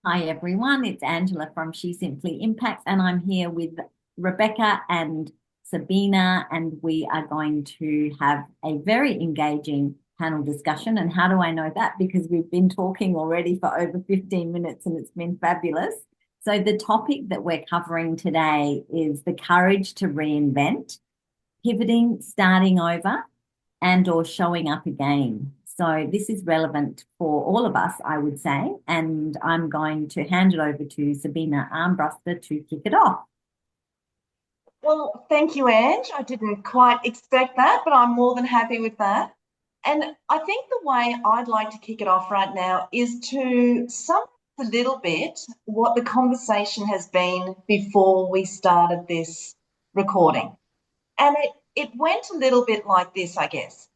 Hi everyone, it's Angela from She Simply Impacts, and I'm here with Rebecca and Sabina, and we are going to have a very engaging panel discussion. And how do I know that? Because we've been talking already for over 15 minutes and it's been fabulous. So, the topic that we're covering today is the courage to reinvent, pivoting, starting over, and or showing up again. So this is relevant for all of us, I would say. And I'm going to hand it over to Sabine Armbruster to kick it off. Well, thank you, Ange. I didn't quite expect that, but I'm more than happy with that. And I think the way I'd like to kick it off right now is to sum up a little bit what the conversation has been before we started this recording. And it went a little bit like this, I guess.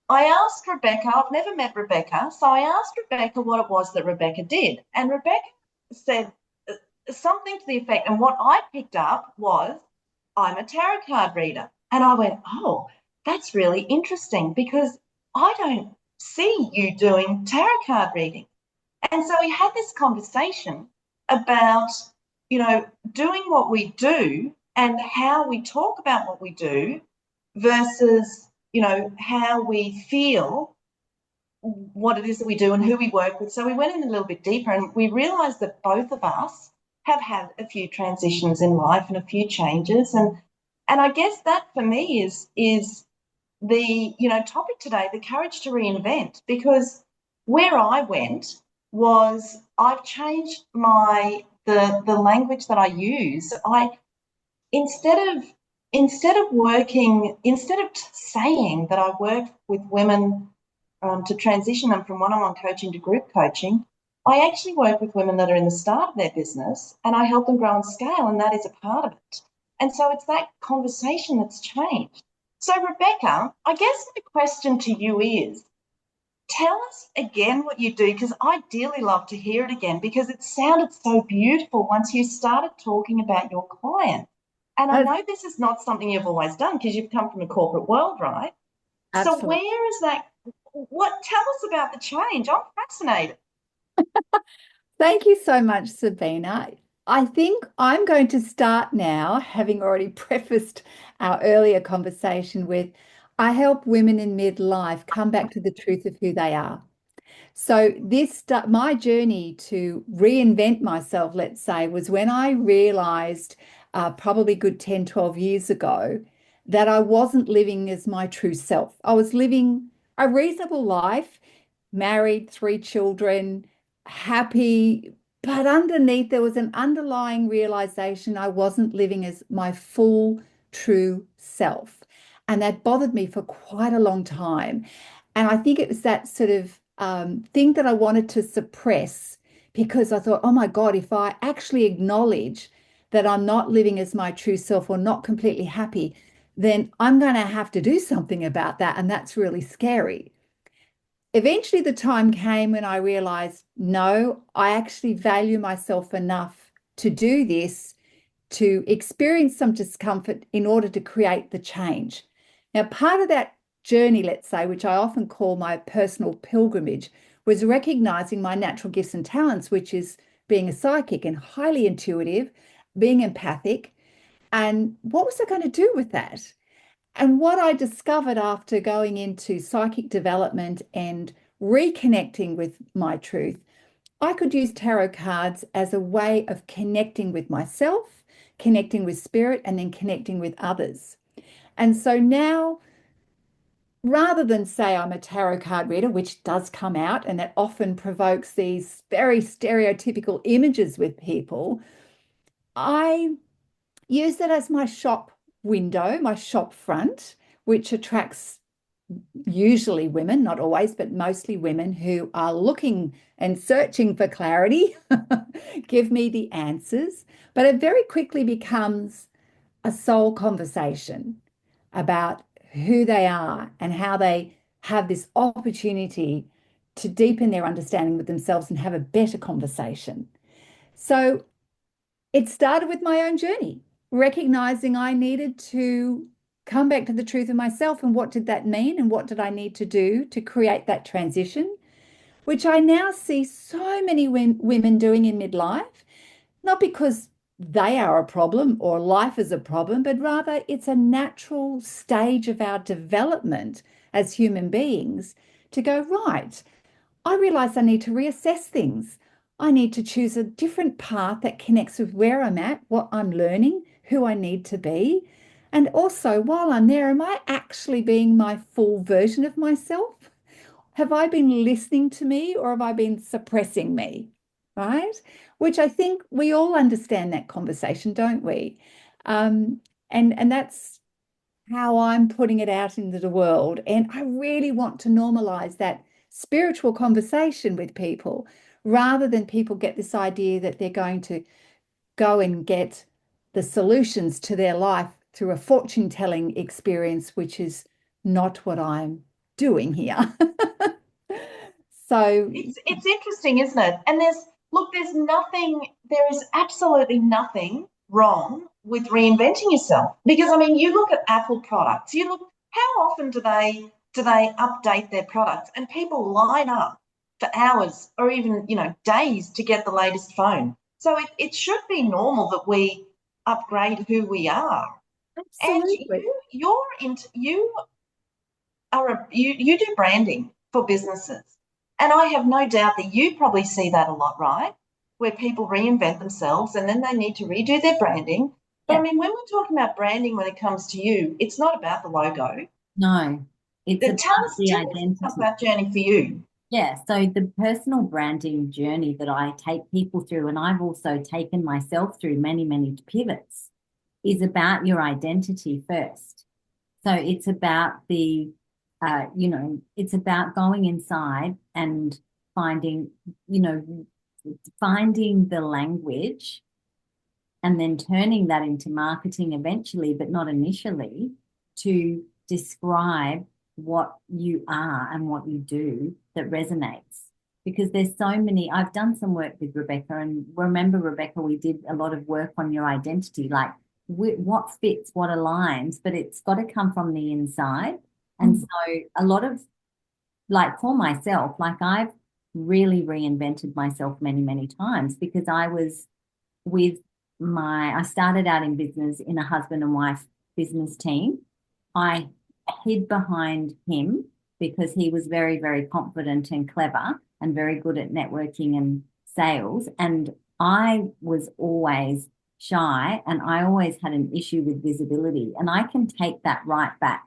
I asked Rebecca, I've never met Rebecca, so I asked Rebecca what it was that Rebecca did. And Rebecca said something to the effect, and what I picked up was, I'm a tarot card reader. And I went, oh, that's really interesting because I don't see you doing tarot card reading. And so we had this conversation about, doing what we do and how we talk about what we do versus, how we feel what it is that we do and who we work with. So we went in a little bit deeper and we realized that both of us have had a few transitions in life and a few changes. And I guess that for me is the topic today, the courage to reinvent, because where I went was I've changed the language that I use. I instead of instead of saying that I work with women to transition them from one-on-one coaching to group coaching, I actually work with women that are in the start of their business and I help them grow and scale, and that is a part of it. And so it's that conversation that's changed. So, Rebecca, I guess my question to you is, tell us again what you do, because I dearly love to hear it again because it sounded so beautiful once you started talking about your client. And I Oh, know this is not something you've always done because you've come from a corporate world, right? So absolutely. where is that? What tell us about the change? I'm fascinated. Thank you so much, Sabina. I think I'm going to start now, having already prefaced our earlier conversation with I help women in midlife come back to the truth of who they are. So my journey to reinvent myself, let's say, was when I realized probably good 10, 12 years ago that I wasn't living as my true self. I was living a reasonable life, married, three children, happy, but underneath there was an underlying realization I wasn't living as my full, true self. And that bothered me for quite a long time. And I think it was that sort of thing that I wanted to suppress because I thought, oh my God, if I actually acknowledge that I'm not living as my true self or not completely happy, then I'm going to have to do something about that. And that's really scary. Eventually, the time came when I realized, no, I actually value myself enough to do this, to experience some discomfort in order to create the change. Now, part of that journey, let's say, which I often call my personal pilgrimage, was recognizing my natural gifts and talents, which is being a psychic and highly intuitive, being empathic. And what was I going to do with that? And what I discovered after going into psychic development and reconnecting with my truth, I could use tarot cards as a way of connecting with myself, connecting with spirit, and then connecting with others. And so now, rather than say I'm a tarot card reader, which does come out and that often provokes these very stereotypical images with people, I use that as my shop window, my shop front, which attracts usually women, not always, but mostly women who are looking and searching for clarity, give me the answers. But it very quickly becomes a soul conversation about who they are and how they have this opportunity to deepen their understanding with themselves and have a better conversation. So it started with my own journey, recognizing I needed to come back to the truth of myself and what did that mean and what did I need to do to create that transition. which I now see so many women doing in midlife, not because they are a problem or life is a problem, but rather it's a natural stage of our development as human beings to go, right, I realize I need to reassess things. I need to choose a different path that connects with where I'm at, what I'm learning, who I need to be. And also, while I'm there, am I actually being my full version of myself? Have I been listening to me or have I been suppressing me? Right? Which I think we all understand that conversation, don't we? Um, and that's how I'm putting it out into the world. And I really want to normalize that spiritual conversation with people rather than people get this idea that they're going to go and get the solutions to their life through a fortune telling experience, which is not what I'm doing here. So, It's interesting, isn't it? And there is absolutely nothing wrong with reinventing yourself. Because I mean, you look at Apple products, how often do they update their products and people line up for hours or even, days to get the latest phone. So it should be normal that we upgrade who we are. And absolutely. you do branding for businesses. And I have no doubt that you probably see that a lot, right? Where people reinvent themselves and then they need to redo their branding. But I Yeah. mean, when we're talking about branding, when it comes to you, it's not about the logo. No, it's But about the tell us about identity. that journey for you. Yeah, so the personal branding journey that I take people through, and I've also taken myself through many, many pivots, is about your identity first. So it's about it's about going inside and finding, finding the language and then turning that into marketing eventually, but not initially, to describe what you are and what you do that resonates. Because there's so many, I've done some work with Rebecca, and remember, Rebecca, we did a lot of work on your identity, like what fits, what aligns, but it's got to come from the inside. And so a lot of, like for myself, like I've really reinvented myself many, many times because I was with I started out in business in a husband and wife business team. I hid behind him because he was very, very confident and clever and very good at networking and sales. And I was always shy and I always had an issue with visibility. And I can take that right back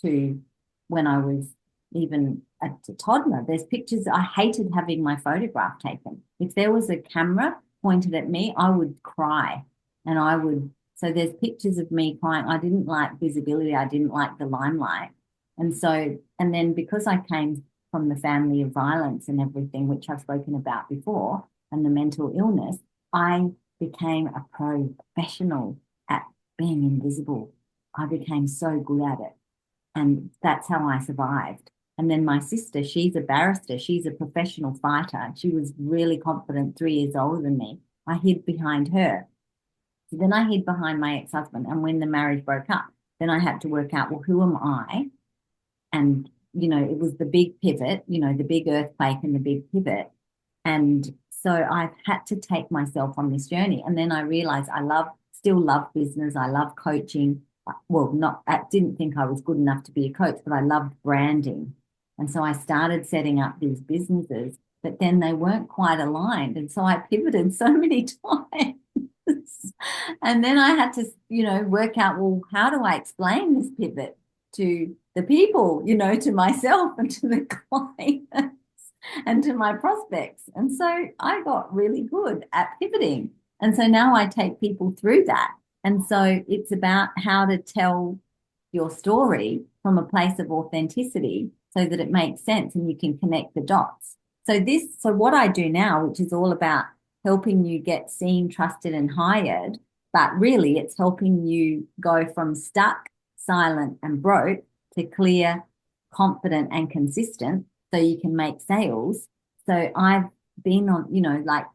to when I was even a toddler. There's pictures, I hated having my photograph taken. If there was a camera pointed at me, I would cry and so there's pictures of me crying. I didn't like visibility. I didn't like the limelight. And then because I came from the family of violence and everything, which I've spoken about before, and the mental illness, I became a professional at being invisible. I became so good at it. And that's how I survived. And then my sister, she's a barrister, she's a professional fighter. She was really confident, 3 years older than me. I hid behind her. So then I hid behind my ex-husband. And when the marriage broke up, then I had to work out, well, who am I? And, it was the big pivot, the big earthquake and the big pivot. And so I've had to take myself on this journey. And then I realized still love business. I love coaching. Well, I didn't think I was good enough to be a coach, but I loved branding. And so I started setting up these businesses, but then they weren't quite aligned. And so I pivoted so many times. And then I had to, work out, well, how do I explain this pivot to the people, to myself and to the clients and to my prospects? And so I got really good at pivoting. And so now I take people through that. And so it's about how to tell your story from a place of authenticity so that it makes sense and you can connect the dots. So what I do now, which is all about helping you get seen, trusted, and hired, but really it's helping you go from stuck, silent, and broke to clear, confident, and consistent so you can make sales. So I've been on, like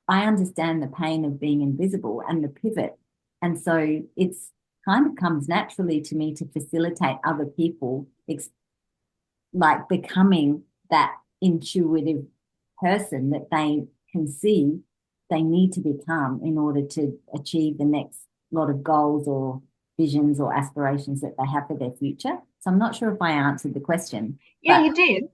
I understand the pain of being invisible and the pivot. And so it's kind of comes naturally to me to facilitate other people like becoming that intuitive person that they can see they need to become in order to achieve the next lot of goals or visions or aspirations that they have for their future. So I'm not sure if I answered the question, Yeah, but you did.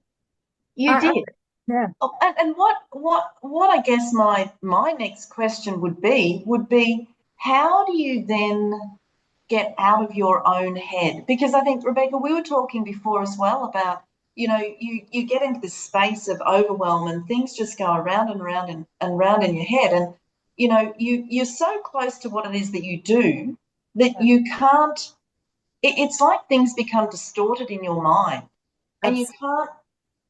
You I, did. yeah. Oh, and what I guess my next question would be how do you then get out of your own head? Because I think, Rebecca, we were talking before as well about, you get into this space of overwhelm and things just go around and around and round in your head. And, you're so close to what it is that you do that you can't, it's like things become distorted in your mind and you can't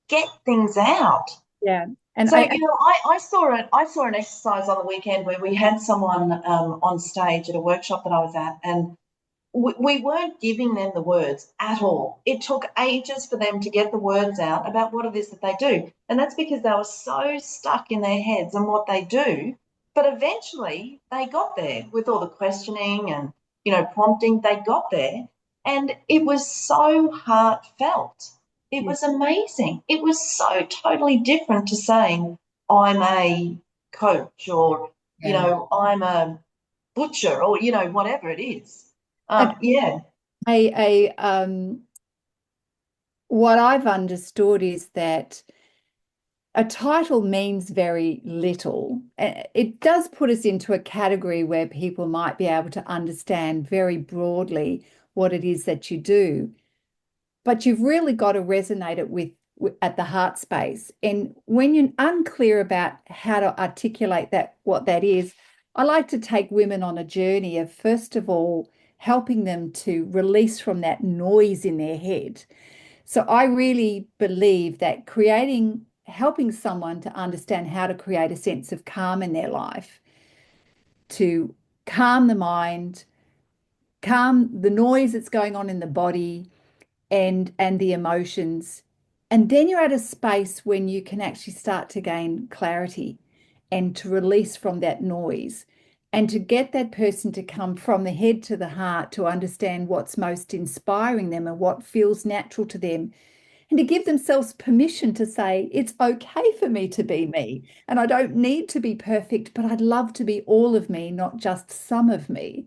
get things out. Yeah. And So, I saw an exercise on the weekend where we had someone on stage at a workshop that I was at, and we weren't giving them the words at all. It took ages for them to get the words out about what it is that they do. And that's because they were so stuck in their heads and what they do. But eventually they got there with all the questioning and, prompting, they got there. And it was so heartfelt. It was amazing. It was so totally different to saying, I'm a coach or, I'm a butcher or, whatever it is. Yeah. What I've understood is that a title means very little. It does put us into a category where people might be able to understand very broadly what it is that you do, but you've really got to resonate it with at the heart space. And when you're unclear about how to articulate that, what that is, I like to take women on a journey of, first of all, helping them to release from that noise in their head. So I really believe that helping someone to understand how to create a sense of calm in their life, to calm the mind, calm the noise that's going on in the body, and the emotions. And then you're at a space when you can actually start to gain clarity and to release from that noise and to get that person to come from the head to the heart to understand what's most inspiring them and what feels natural to them, and to give themselves permission to say, it's okay for me to be me. And I don't need to be perfect, but I'd love to be all of me, not just some of me.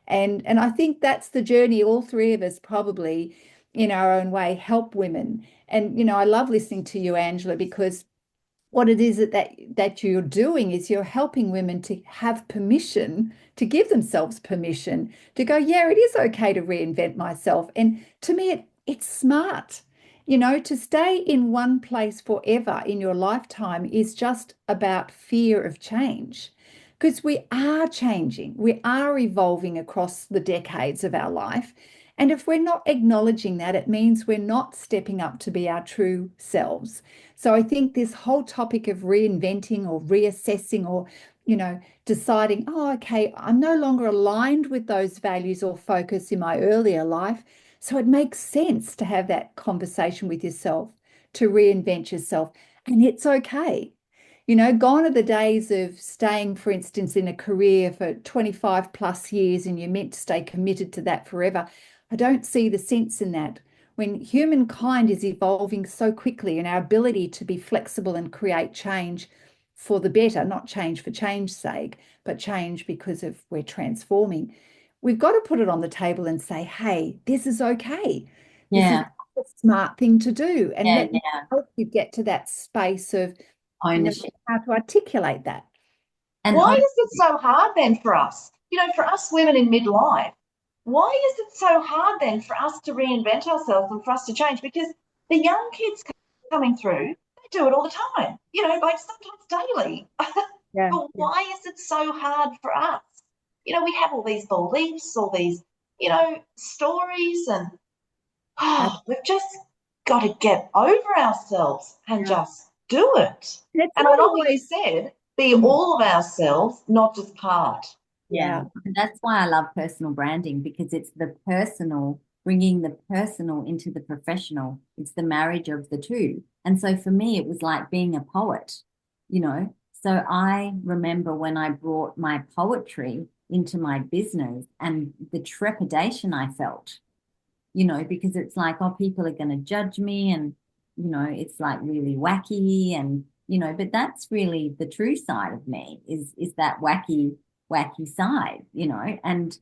And I think that's the journey all three of us probably in our own way help women. And I love listening to you, Angela, because what it is that you're doing is you're helping women to have permission, to give themselves permission to go, yeah, it is okay to reinvent myself. And to me, it's smart. To stay in one place forever in your lifetime is just about fear of change. Because we are changing, we are evolving across the decades of our life. And if we're not acknowledging that, it means we're not stepping up to be our true selves. So I think this whole topic of reinventing or reassessing or, deciding, oh, okay, I'm no longer aligned with those values or focus in my earlier life. So it makes sense to have that conversation with yourself, to reinvent yourself. And it's okay. Gone are the days of staying, for instance, in a career for 25 plus years and you're meant to stay committed to that forever. I don't see the sense in that. When humankind is evolving so quickly and our ability to be flexible and create change for the better, not change for change's sake, but change because of we're transforming, we've got to put it on the table and say, hey, this is okay. This is a smart thing to do. And let me help you get to that space of ownership. How to articulate that. And why is it so hard then for us? For us women in midlife, why is it so hard then for us to reinvent ourselves and for us to change? Because the young kids coming through, they do it all the time, like sometimes daily. Yeah. But why is it so hard for us? We have all these beliefs, all these, stories, and we've just got to get over ourselves and just do it. It's And I not love what you always said, be all of ourselves, not just part. Yeah. And that's why I love personal branding, because it's the personal, bringing the personal into the professional. It's the marriage of the two. And so for me, it was like being a poet, So I remember when I brought my poetry into my business and the trepidation I felt, because it's like, oh, people are going to judge me and, it's like really wacky and but that's really the true side of me is that wacky side, and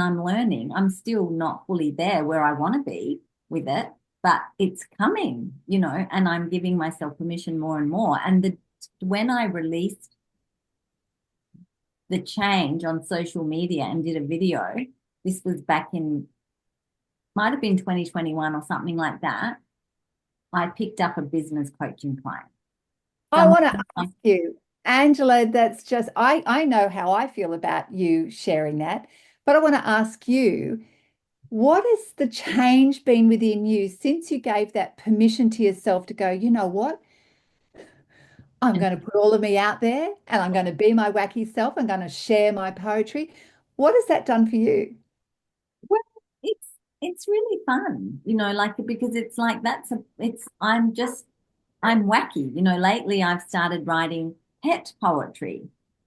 I'm learning. I'm still not fully there where I want to be with it, but it's coming, and I'm giving myself permission more and more. And when I released the change on social media and did a video, this was back in, might have been 2021 or something like that. I picked up a business coaching client. I want to ask you, Angela, that's just, I know how I feel about you sharing that, but I want to ask you, what has the change been within you since you gave that permission to yourself to go, you know what? I'm going to put all of me out there and I'm going to be my wacky self. I'm going to share my poetry. What has that done for you? Well, it's really fun, because it's like I'm wacky. Lately I've started writing pet poetry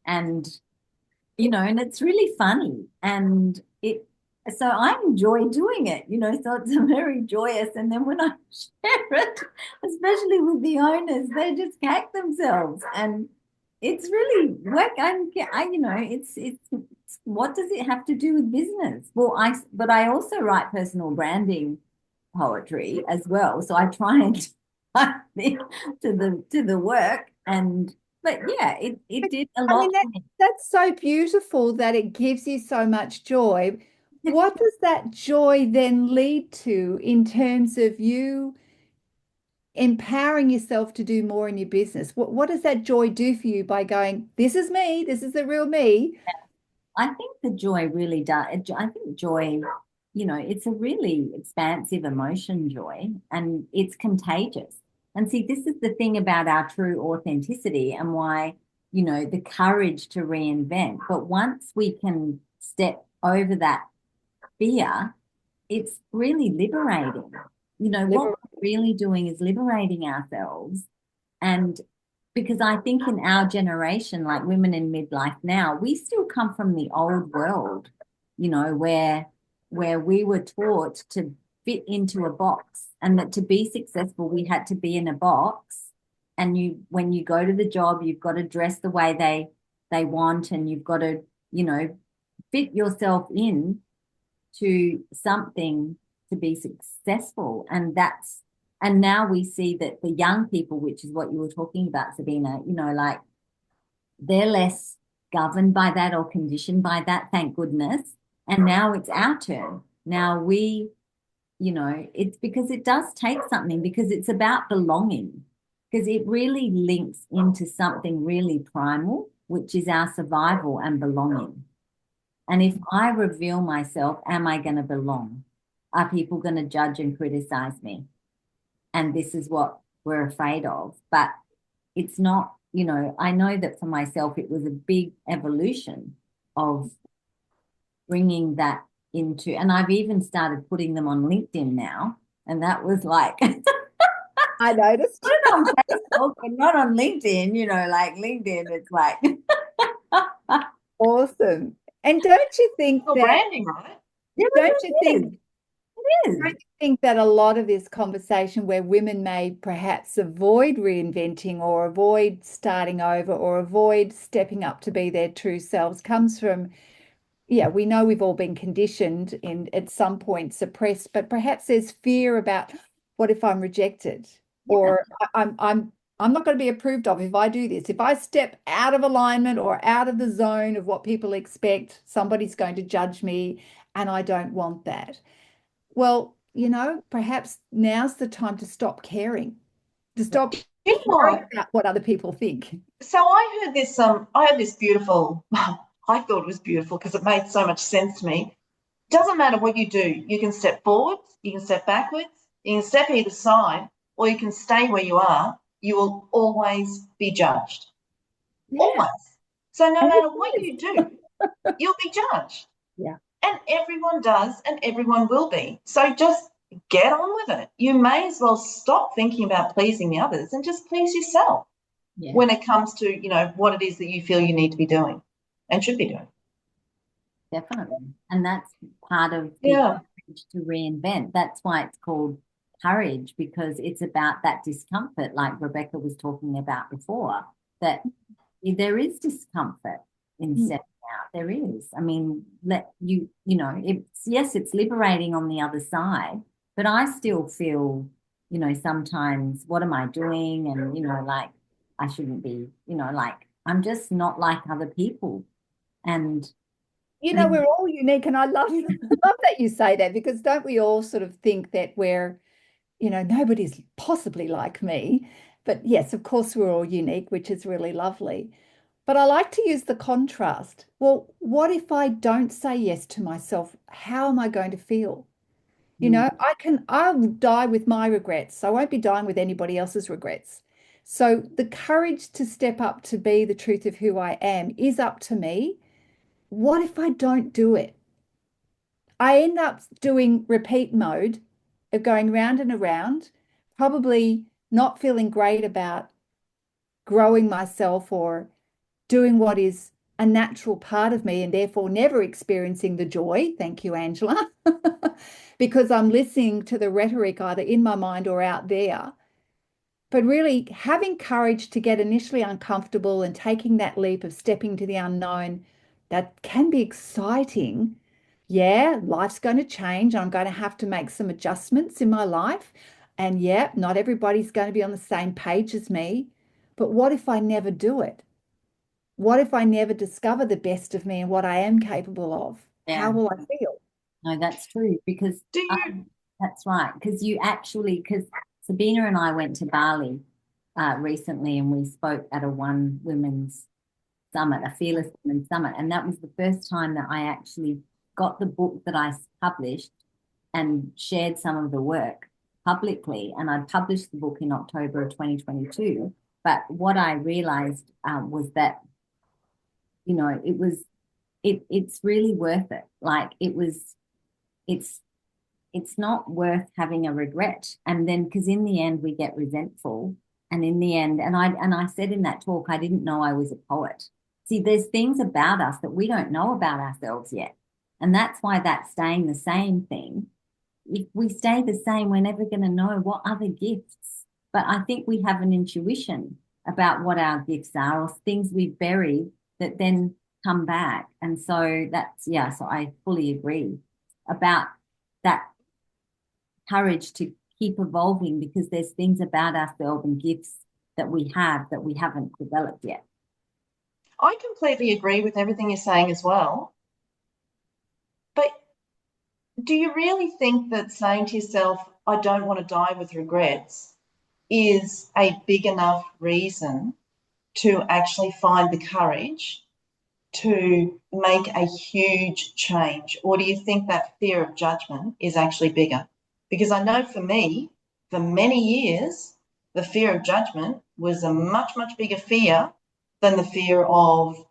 and and it's really funny so I enjoy doing it, so it's a very joyous. And then when I share it, especially with the owners, they just cack themselves. And it's really work. It's what does it have to do with business? Well, but I also write personal branding poetry as well. So I try and tie it to the work. But yeah, it did a lot. That's so beautiful that it gives you so much joy. What does that joy then lead to in terms of you empowering yourself to do more in your business? What does that joy do for you by going, this is me, this is the real me? I think the joy really does. I think joy, it's a really expansive emotion, joy, and it's contagious. And see, this is the thing about our true authenticity and why, the courage to reinvent. But once we can step over that fear, it's really liberating. What we're really doing is liberating ourselves. And because I think in our generation, like women in midlife now, we still come from the old world, where we were taught to fit into a box, and that to be successful, we had to be in a box. And when you go to the job, you've got to dress the way they want, and you've got to, fit yourself in to something to be successful. And now we see that the young people, which is what you were talking about, Sabina, like they're less governed by that or conditioned by that, thank goodness. And now it's our turn. Now it's because it does take something, because it's about belonging, because it really links into something really primal, which is our survival and belonging. And if I reveal myself, am I going to belong? Are people going to judge and criticize me? And this is what we're afraid of. But it's not, I know that for myself, it was a big evolution of bringing that into, and I've even started putting them on LinkedIn now. And that was like, I noticed. Put it on Facebook, but not on LinkedIn, like LinkedIn, it's like. Awesome. And don't you think that branding, right? Don't you think it is? Don't you think that a lot of this conversation where women may perhaps avoid reinventing or avoid starting over or avoid stepping up to be their true selves comes from, we know we've all been conditioned and at some point suppressed, but perhaps there's fear about what if I'm rejected, or I'm not going to be approved of if I do this. If I step out of alignment or out of the zone of what people expect, somebody's going to judge me, and I don't want that. Well, perhaps now's the time to stop caring, to stop caring about what other people think. So I heard this beautiful, I thought it was beautiful because it made so much sense to me. Doesn't matter what you do. You can step forwards, you can step backwards, you can step either side, or you can stay where you are. You will always be judged. Yeah. Always. So no matter what you do, you'll be judged. Yeah. And everyone does, and everyone will be. So just get on with it. You may as well stop thinking about pleasing the others and just please yourself when it comes to, what it is that you feel you need to be doing and should be doing. Definitely. And that's part of the courage to reinvent. That's why it's called courage, because it's about that discomfort, like Rebecca was talking about before, that there is discomfort in stepping out. There is. I mean, it's liberating on the other side, but I still feel, sometimes, what am I doing? And, like, I shouldn't be, like, I'm just not like other people. And we're all unique, and I love that you say that, because don't we all sort of think that we're, nobody's possibly like me. But yes, of course, we're all unique, which is really lovely. But I like to use the contrast. Well, what if I don't say yes to myself? How am I going to feel? I'll die with my regrets. I won't be dying with anybody else's regrets. So the courage to step up to be the truth of who I am is up to me. What if I don't do it? I end up doing repeat mode of going round and around, probably not feeling great about growing myself or doing what is a natural part of me, and therefore never experiencing the joy. Thank you, Angela, because I'm listening to the rhetoric either in my mind or out there. But really having courage to get initially uncomfortable and taking that leap of stepping to the unknown, that can be exciting. Yeah, life's going to change. I'm going to have to make some adjustments in my life. And yeah, not everybody's going to be on the same page as me. But what if I never do it? What if I never discover the best of me and what I am capable of? yeah, How will I feel? no, that's true, because Do you? that's right. Because Sabina and I went to Bali recently, and we spoke at a One Women's Summit, a Fearless Women's Summit. And that was the first time that I actually got the book that I published and shared some of the work publicly. And I published the book in October of 2022. But what I realized was that, it's really worth it. Like, it's not worth having a regret. And then, because in the end we get resentful. And in the end, and I said in that talk, I didn't know I was a poet. See, there's things about us that we don't know about ourselves yet. And that's why that staying the same thing. If we stay the same, we're never going to know what other gifts. But I think we have an intuition about what our gifts are, or things we've buried that then come back. And so so I fully agree about that courage to keep evolving, because there's things about ourselves and gifts that we have that we haven't developed yet. I completely agree with everything you're saying as well. But do you really think that saying to yourself, I don't want to die with regrets, is a big enough reason to actually find the courage to make a huge change? Or do you think that fear of judgment is actually bigger? Because I know for me, for many years, the fear of judgment was a much, much bigger fear than the fear of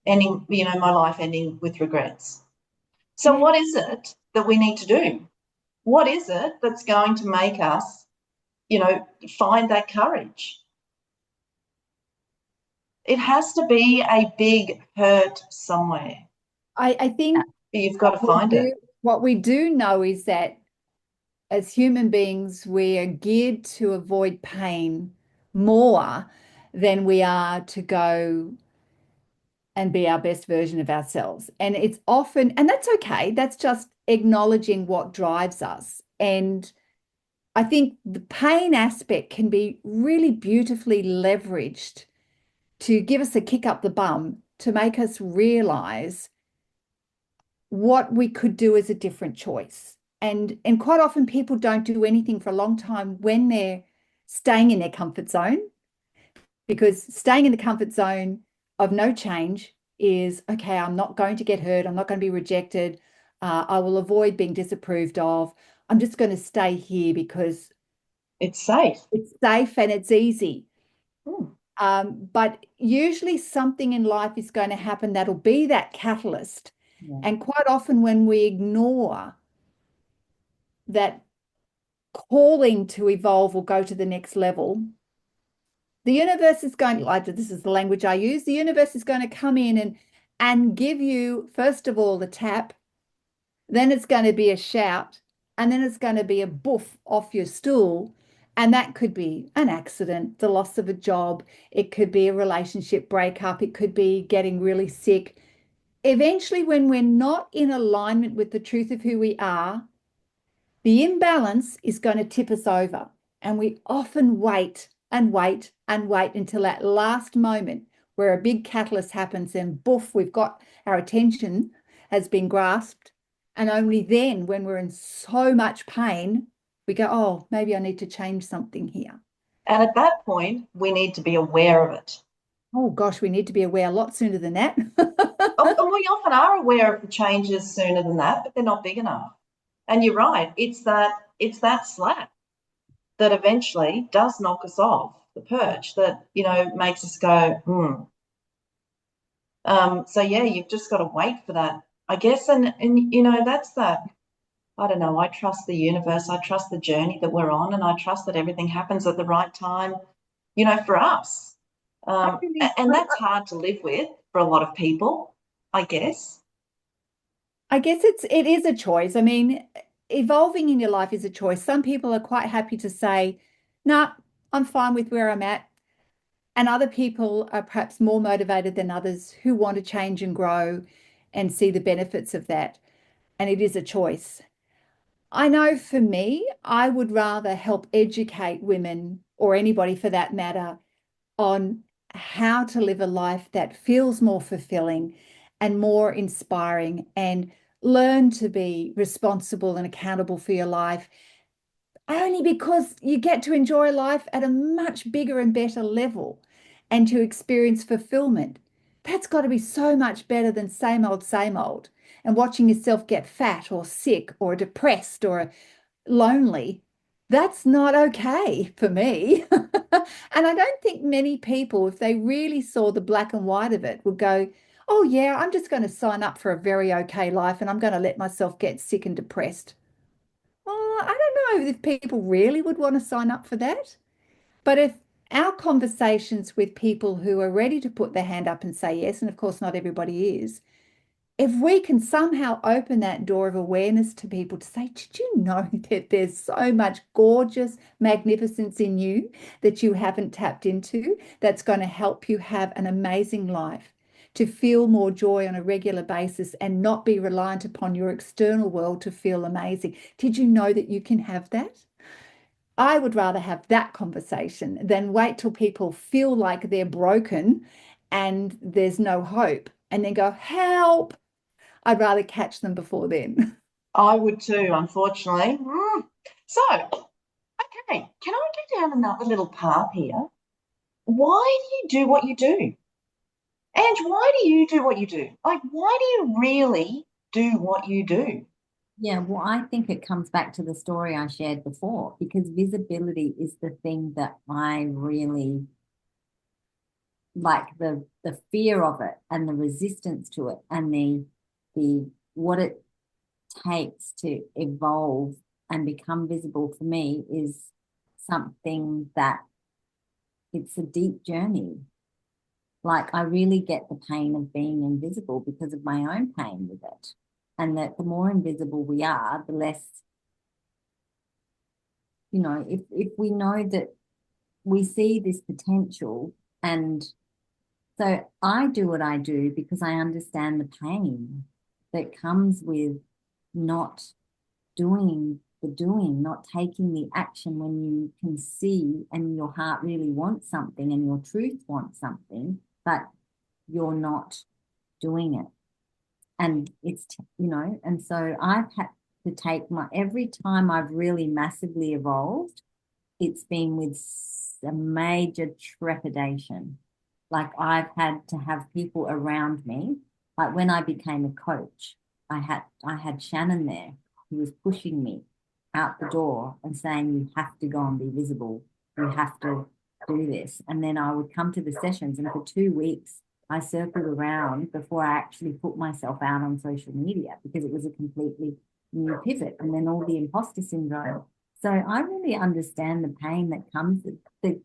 ending, my life ending with regrets. So what is it that we need to do? What is it that's going to make us, find that courage? It has to be a big hurt somewhere. I think you've got to find it. What we do know is that as human beings, we are geared to avoid pain more than we are to go and be our best version of ourselves. And it's often, and that's okay, that's just acknowledging what drives us. And I think the pain aspect can be really beautifully leveraged to give us a kick up the bum, to make us realize what we could do as a different choice. And quite often people don't do anything for a long time when they're staying in their comfort zone, because staying in the comfort zone of no change is, okay, I'm not going to get hurt. I'm not going to be rejected. I will avoid being disapproved of. I'm just going to stay here because it's safe. It's safe and it's easy. But usually something in life is going to happen that'll be that catalyst. Yeah. And quite often when we ignore that calling to evolve or go to the next level, the universe is going, like, this is the language I use, the universe is going to come in and give you, first of all, the tap, then it's going to be a shout, and then it's going to be a boof off your stool. And that could be an accident, the loss of a job. It could be a relationship breakup. It could be getting really sick. Eventually, when we're not in alignment with the truth of who we are, the imbalance is going to tip us over. And we often wait and wait and wait until that last moment where a big catalyst happens and boof, we've got our attention has been grasped. And only then, when we're in so much pain, we go, oh, maybe I need to change something here. And at that point, we need to be aware of it. Oh, gosh, we need to be aware a lot sooner than that. And we often are aware of the changes sooner than that, but they're not big enough. And you're right, it's that slap that eventually does knock us off the perch, that, makes us go, So yeah, you've just got to wait for that, I guess. And that's that. I don't know. I trust the universe. I trust the journey that we're on, and I trust that everything happens at the right time, for us. And that's hard to live with for a lot of people, I guess. I guess it is a choice. I mean, evolving in your life is a choice. Some people are quite happy to say, "No, I'm fine with where I'm at." And other people are perhaps more motivated than others who want to change and grow and see the benefits of that. And it is a choice. I know for me, I would rather help educate women, or anybody for that matter, on how to live a life that feels more fulfilling and more inspiring, and learn to be responsible and accountable for your life, only because you get to enjoy life at a much bigger and better level and to experience fulfillment. That's got to be so much better than same old, and watching yourself get fat or sick or depressed or lonely. That's not okay for me. And I don't think many people, if they really saw the black and white of it, would go, oh, yeah, I'm just going to sign up for a very okay life and I'm going to let myself get sick and depressed. Oh, I don't know if people really would want to sign up for that. But if our conversations with people who are ready to put their hand up and say yes, and of course not everybody is, if we can somehow open that door of awareness to people to say, did you know that there's so much gorgeous magnificence in you that you haven't tapped into, that's going to help you have an amazing life, to feel more joy on a regular basis and not be reliant upon your external world to feel amazing. Did you know that you can have that? I would rather have that conversation than wait till people feel like they're broken and there's no hope and then go, help. I'd rather catch them before then. I would too, unfortunately. So, okay, can I go down another little path here? Why do you do what you do? And why do you do what you do? Like, why do you really do what you do? Yeah, well, I think it comes back to the story I shared before, because visibility is the thing that I really like, the fear of it and the resistance to it, and the what it takes to evolve and become visible for me is something that it's a deep journey. Like, I really get the pain of being invisible because of my own pain with it. And that the more invisible we are, the less, if we know that we see this potential. And so I do what I do because I understand the pain that comes with not doing the doing, not taking the action when you can see and your heart really wants something and your truth wants something, but you're not doing it. And it's, and so I've had to take every time I've really massively evolved, it's been with a major trepidation. Like, I've had to have people around me. Like, when I became a coach, I had Shannon there who was pushing me out the door and saying, you have to go and be visible. You have to do this. And then I would come to the sessions, and for 2 weeks, I circled around before I actually put myself out on social media, because it was a completely new pivot. And then all the imposter syndrome. So I really understand the pain that comes, the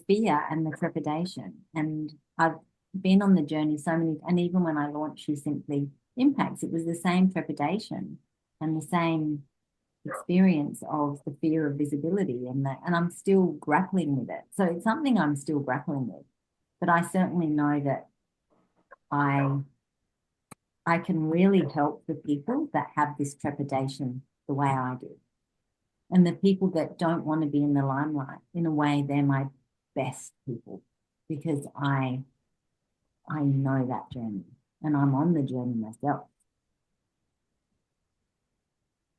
fear and the trepidation. And I've been on the journey so many, and even when I launched She Simply Impacts, it was the same trepidation. and the same experience of the fear of visibility and that, and I'm still grappling with it. So it's something I'm still grappling with, but I certainly know that I I can really help the people that have this trepidation the way I do. And the people that don't want to be in the limelight, in a way, they're my best people because I know that journey and I'm on the journey myself.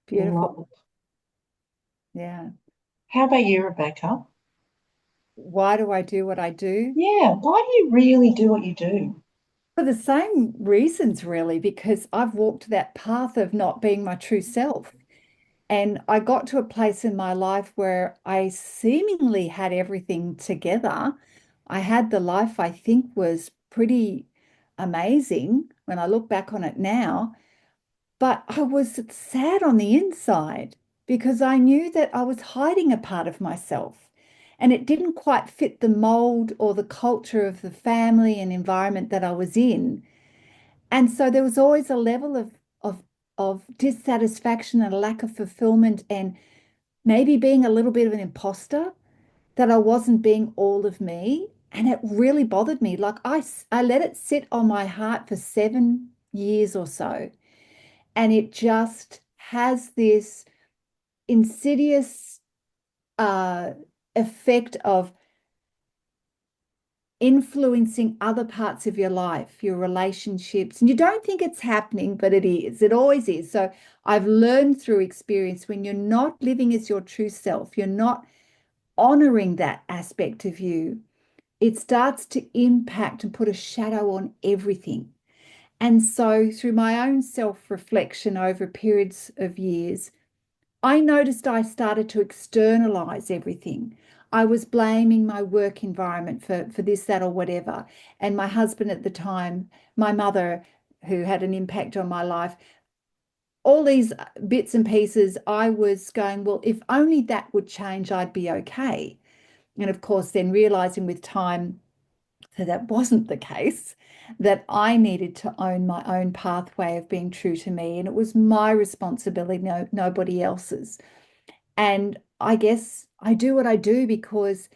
Beautiful. Yeah. How about you, Rebecca? Why do I do what I do? Yeah, why do you really do what you do? For the same reasons, really, because I've walked that path of not being my true self. And I got to a place in my life where I seemingly had everything together. I had the life I think was pretty amazing when I look back on it now. But I was sad on the inside because I knew that I was hiding a part of myself and it didn't quite fit the mold or the culture of the family and environment that I was in. And so there was always a level of, of dissatisfaction and a lack of fulfillment and maybe being a little bit of an imposter, that I wasn't being all of me. And it really bothered me. Like I let it sit on my heart for 7 years or so. And it just has this insidious uh, effect of influencing other parts of your life, your relationships. And you don't think it's happening, but it is. It always is. So I've learned through experience when you're not living as your true self, you're not honoring that aspect of you, it starts to impact and put a shadow on everything. And so through my own self-reflection over periods of years, I noticed I started to externalize everything. I was blaming my work environment for this, that, or whatever. And my husband at the time, my mother, who had an impact on my life, all these bits and pieces, I was going, well, if only that would change, I'd be okay. And of course, then realizing with time that that wasn't the case, that I needed to own my own pathway of being true to me. And it was my responsibility, nobody else's. And I guess I do what I do because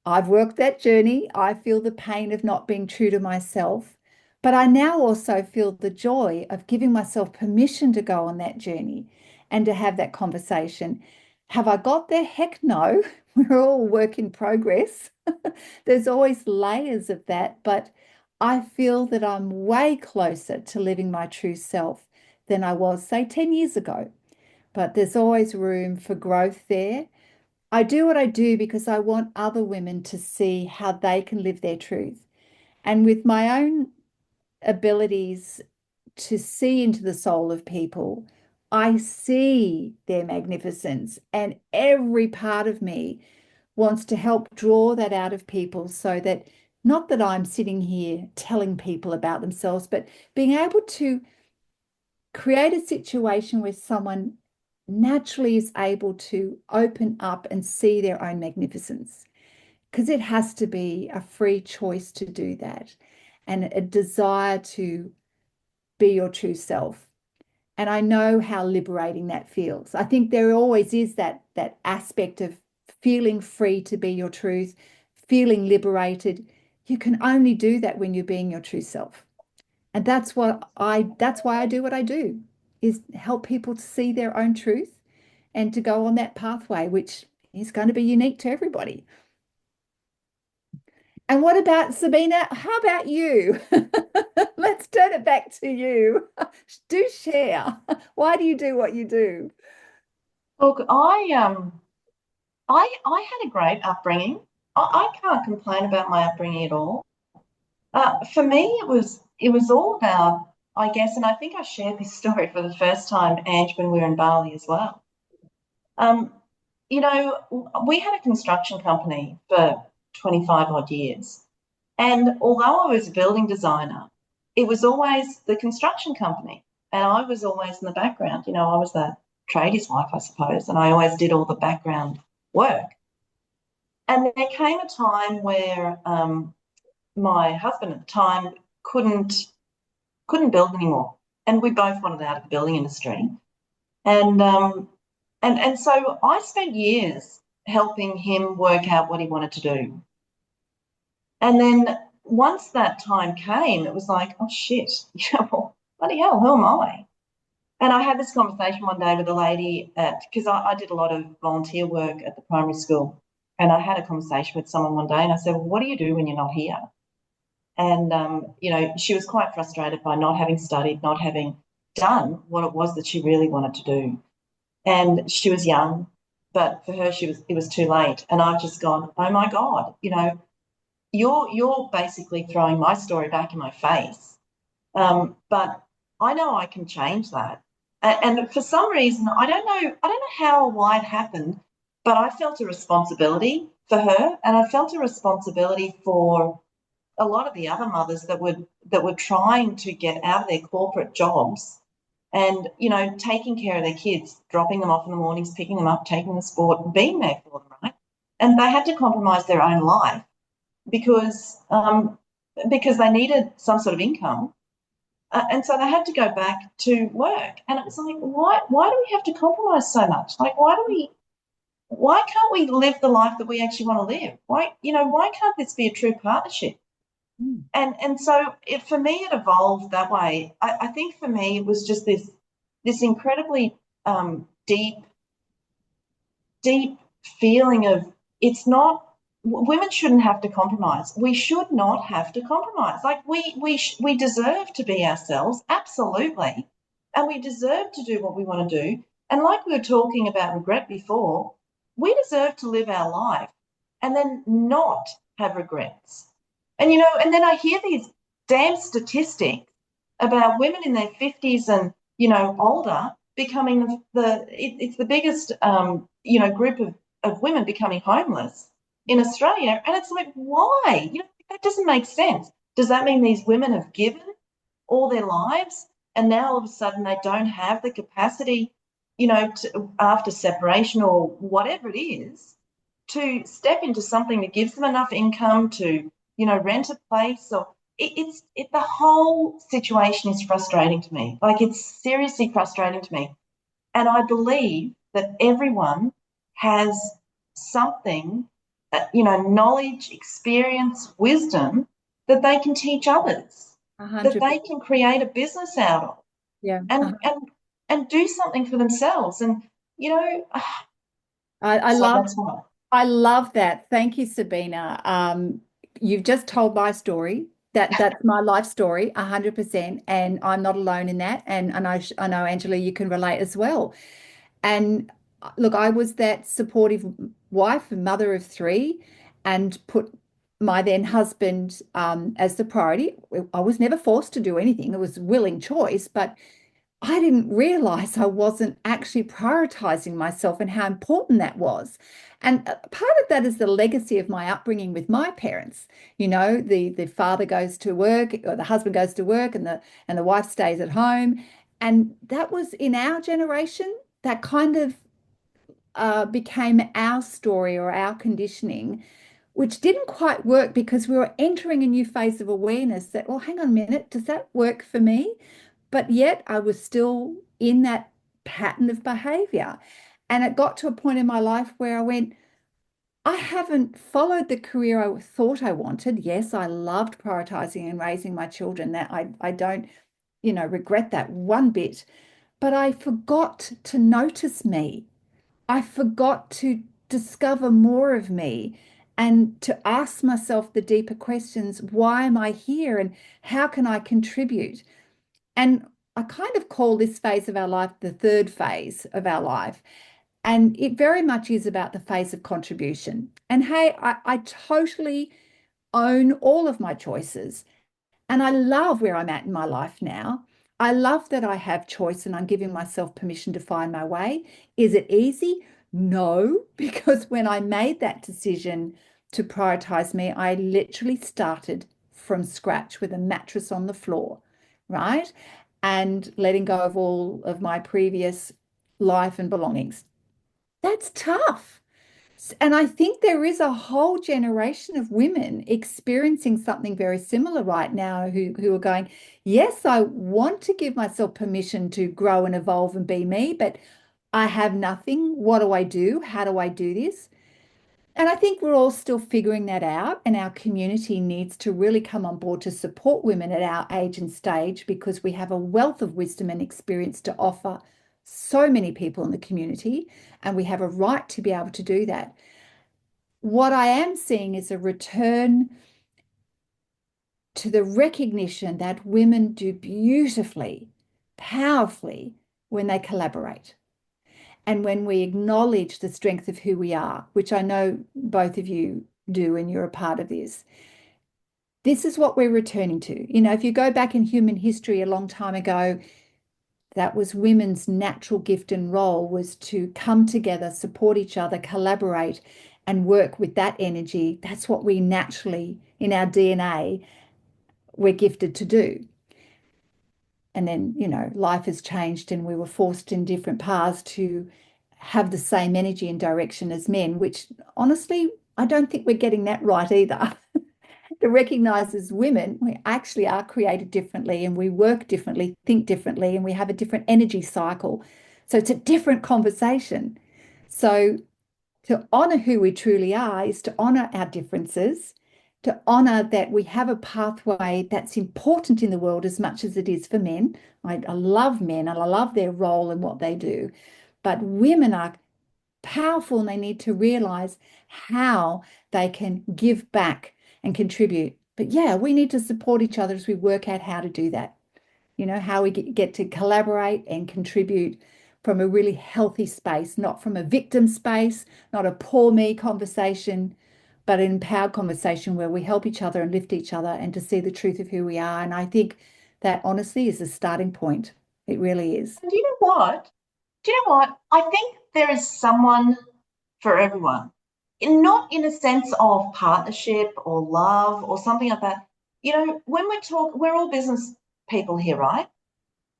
I've worked that journey. I feel the pain of not being true to myself, but I now also feel the joy of giving myself permission to go on that journey and to have that conversation. Have I got there? Heck no. We're all work in progress. There's always layers of that, but I feel that I'm way closer to living my true self than I was, say, 10 years ago. But there's always room for growth there. I do what I do because I want other women to see how they can live their truth. And with my own abilities to see into the soul of people, I see their magnificence, and every part of me wants to help draw that out of people so that not that I'm sitting here telling people about themselves, but being able to create a situation where someone naturally is able to open up and see their own magnificence. Because it has to be a free choice to do that and a desire to be your true self. And I know how liberating that feels. I think there always is that aspect of feeling free to be your truth, feeling liberated. You can only do that when you're being your true self. And that's why I do what I do, is help people to see their own truth and to go on that pathway, which is going to be unique to everybody. And what about Sabina? How about you? Let's turn it back to you. Do share. Why do you do what you do? Look, I had a great upbringing. I can't complain about my upbringing at all. For me, it was all about, I guess, and I think I shared this story for the first time, Ange, when we were in Bali as well. Um, we had a construction company for 25 odd years. And although I was a building designer, it was always the construction company. And I was always in the background. I was the tradies wife, I suppose, and I always did all the background work. And there came a time where my husband at the time couldn't build anymore. And we both wanted out of the building industry. And so I spent years helping him work out what he wanted to do. And then once that time came, it was like, oh shit, well, bloody hell, who am I? And I had this conversation one day with a lady because I did a lot of volunteer work at the primary school. And I had a conversation with someone one day and I said, well, what do you do when you're not here? And, she was quite frustrated by not having studied, not having done what it was that she really wanted to do. And she was young, but for her, it was too late. And I've just gone, oh my God, you're basically throwing my story back in my face. But I know I can change that. And for some reason, I don't know how or why it happened, but I felt a responsibility for her, and I felt a responsibility for a lot of the other mothers that were trying to get out of their corporate jobs and taking care of their kids, dropping them off in the mornings, picking them up, taking them to sport, being there for them, right? And they had to compromise their own life because they needed some sort of income. And so they had to go back to work. And it was like, why do we have to compromise so much? Like, why can't we live the life that we actually want to live? Why can't this be a true partnership? Mm. And so for me, it evolved that way. I think for me, it was just this incredibly deep feeling of women shouldn't have to compromise. We should not have to compromise. Like we deserve to be ourselves, absolutely, and we deserve to do what we want to do. And like we were talking about regret before, we deserve to live our life and then not have regrets. And then I hear these damn statistics about women in their 50s and older becoming it's the biggest group of women becoming homeless in Australia. And it's like, why? That doesn't make sense. Does that mean these women have given all their lives and now all of a sudden they don't have the capacity, after separation or whatever it is, to step into something that gives them enough income to, rent a place? Or the whole situation is frustrating to me. Like, it's seriously frustrating to me. And I believe that everyone has something, knowledge, experience, wisdom that they can teach others, that they can create a business out of, Yeah. and do something for themselves. And I so love that's why. I love that. Thank you, Sabina. You've just told my story. That's my life story, 100%, and I'm not alone in that. And I know, Angela, you can relate as well. And look, I was that supportive wife and mother of three, and put my then husband as the priority. I was never forced to do anything; it was willing choice, but I didn't realize I wasn't actually prioritizing myself and how important that was. And part of that is the legacy of my upbringing with my parents. The father goes to work, or the husband goes to work, and the wife stays at home. And that was in our generation, that kind of became our story or our conditioning, which didn't quite work because we were entering a new phase of awareness that, well, hang on a minute, does that work for me? But yet I was still in that pattern of behavior. And it got to a point in my life where I went, I haven't followed the career I thought I wanted. Yes, I loved prioritizing and raising my children. That I don't, regret that one bit. But I forgot to notice me. I forgot to discover more of me and to ask myself the deeper questions. Why am I here? And how can I contribute? And I kind of call this phase of our life the third phase of our life. And it very much is about the phase of contribution. And hey, I totally own all of my choices. And I love where I'm at in my life now. I love that I have choice and I'm giving myself permission to find my way. Is it easy? No, because when I made that decision to prioritize me, I literally started from scratch with a mattress on the floor, right? And letting go of all of my previous life and belongings. That's tough. And I think there is a whole generation of women experiencing something very similar right now who are going, yes, I want to give myself permission to grow and evolve and be me, but I have nothing. What do I do? How do I do this? And I think we're all still figuring that out, and our community needs to really come on board to support women at our age and stage because we have a wealth of wisdom and experience to offer so many people in the community, and we have a right to be able to do that. What I am seeing is a return to the recognition that women do beautifully, powerfully when they collaborate. And when we acknowledge the strength of who we are, which I know both of you do and you're a part of this is what we're returning to. You know, if you go back in human history a long time ago, that was women's natural gift and role was to come together, support each other, collaborate, and work with that energy. That's what we naturally, in our DNA, we're gifted to do. And then, you know, life has changed and we were forced in different paths to have the same energy and direction as men, which honestly, I don't think we're getting that right either. To recognize as women, we actually are created differently and we work differently, think differently, and we have a different energy cycle. So it's a different conversation. So to honor who we truly are is to honor our differences, to honor that we have a pathway that's important in the world as much as it is for men. I love men and I love their role and what they do, but women are powerful and they need to realize how they can give back and contribute. But yeah, we need to support each other as we work out how to do that. You know, how we get to collaborate and contribute from a really healthy space, not from a victim space, not a poor me conversation, but an empowered conversation where we help each other and lift each other and to see the truth of who we are. And I think that honestly is the starting point. It really is. And you know what? Do you know what? I think there is someone for everyone. Not in a sense of partnership or love or something like that. You know, when we're all business people here, right?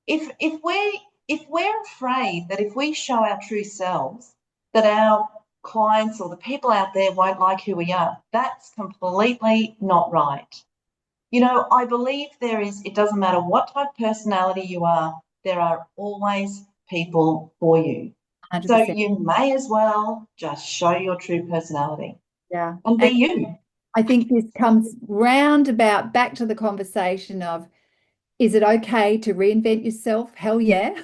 If we're afraid that if we show our true selves, that our clients or the people out there won't like who we are, that's completely not right. You know, I believe it doesn't matter what type of personality you are, there are always people for you. So 100%. you may as well just show your true personality Yeah. and be you. I think this comes round about back to the conversation of, is it okay to reinvent yourself? Hell yeah.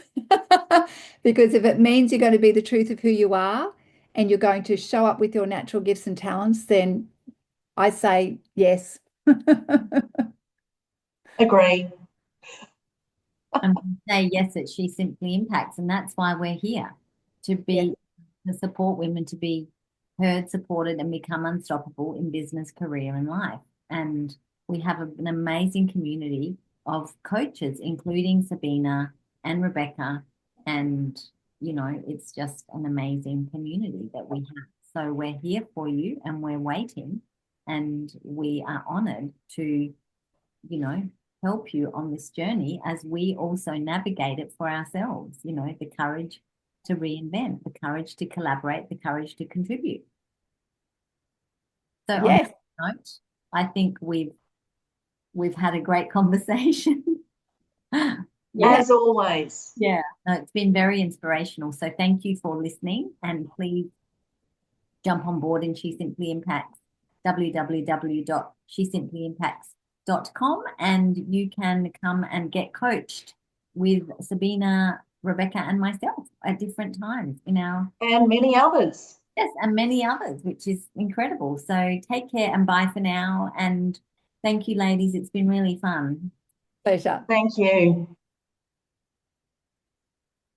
Because if it means you're going to be the truth of who you are and you're going to show up with your natural gifts and talents, then I say yes. Agree. And say yes, that she simply impacts. And that's why we're here to be to support women to be heard, supported, and become unstoppable in business, career, and life. And we have an amazing community of coaches, including Sabina and Rebecca. And, you know, it's just an amazing community that we have. So we're here for you and we're waiting. And we are honored to, you know, help you on this journey as we also navigate it for ourselves, you know, the courage to reinvent, the courage to collaborate, the courage to contribute. So on Yes. that note, I think we've had a great conversation. As always. Yeah, no, it's been very inspirational. So thank you for listening, and please jump on board in She Simply Impacts, www.shesimply.impacts.com, and you can come and get coached with Sabina, Rebecca, and myself at different times in our And many others. yes, and many others, which is incredible. So take care and bye for now. And thank you, ladies. It's been really fun. Pleasure. Thank you.